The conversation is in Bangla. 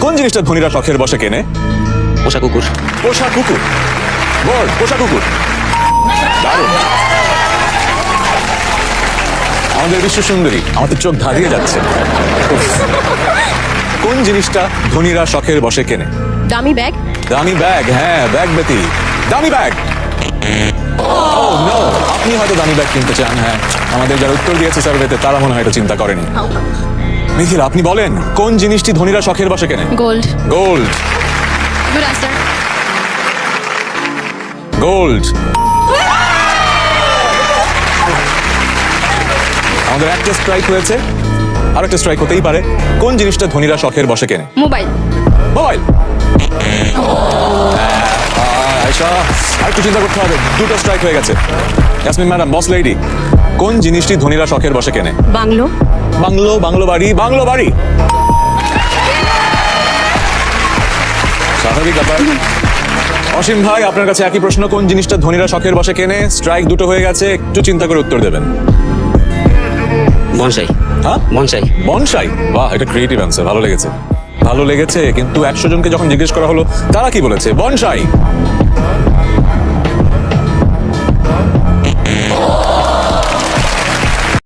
কোন জিনিসটা ধনীরা শখের বসে কেনে? পোষা কুকুর। পোষা কুকুর। বল, পোষা কুকুর। দারুণ। আমাদের বিশ্ব সুন্দরী, আমাদের চোখ ধাঁধিয়ে যাচ্ছে। উফ। কোন জিনিসটা ধনীরা শখের বসে কেনে? দামি ব্যাগ। দামি ব্যাগ, হ্যাঁ, ব্যাগ বেতি। দামি ব্যাগ। Oh, no! আপনি হয়তো দামি ব্যাগ কিনতে চান, হ্যাঁ। আমাদের যারা উত্তর দিয়েছে সার্ভেতে তারা মনে হয় এটা চিন্তা করেনি। নিখিল, আপনি বলেন কোন জিনিসটি ধনীরা শখের বসে কেনে? Gold. Gold. Good answer. Gold. আমাদের একটা স্ট্রাইক হয়েছে, আর একটা স্ট্রাইক হতেই পারে। কোন জিনিসটা ধনীরা শখের বসে কেনে? মোবাইল। মোবাইল। আয়শা, আরেকটু চিন্তা করতে হবে। দুটো স্ট্রাইক হয়ে গেছে। ইয়াসমিন ম্যাডাম, বস লেডি, কোন জিনিসটি ধনীরা শখের বসে কেনে? বাংলো। বাংলো, বাংলো বাড়ি, বাংলো বাড়ি। স্বাভাবিক ব্যাপার। অসীম ভাই, আপনার কাছে একই প্রশ্ন, কোন জিনিসটা ধনীরা শখের বসে কেনে? স্ট্রাইক দুটো হয়ে গেছে, একটু চিন্তা করে উত্তর দেবেন। বনসাই। হ্যাঁ, বনসাই। বনসাই। বাহ, এটা ক্রিয়েটিভ অ্যান্সার, ভালো লেগেছে। ভালো লেগেছে, কিন্তু 100 জনকে যখন জিজ্ঞেস করা হলো তারা কি বলেছে? বনসাই।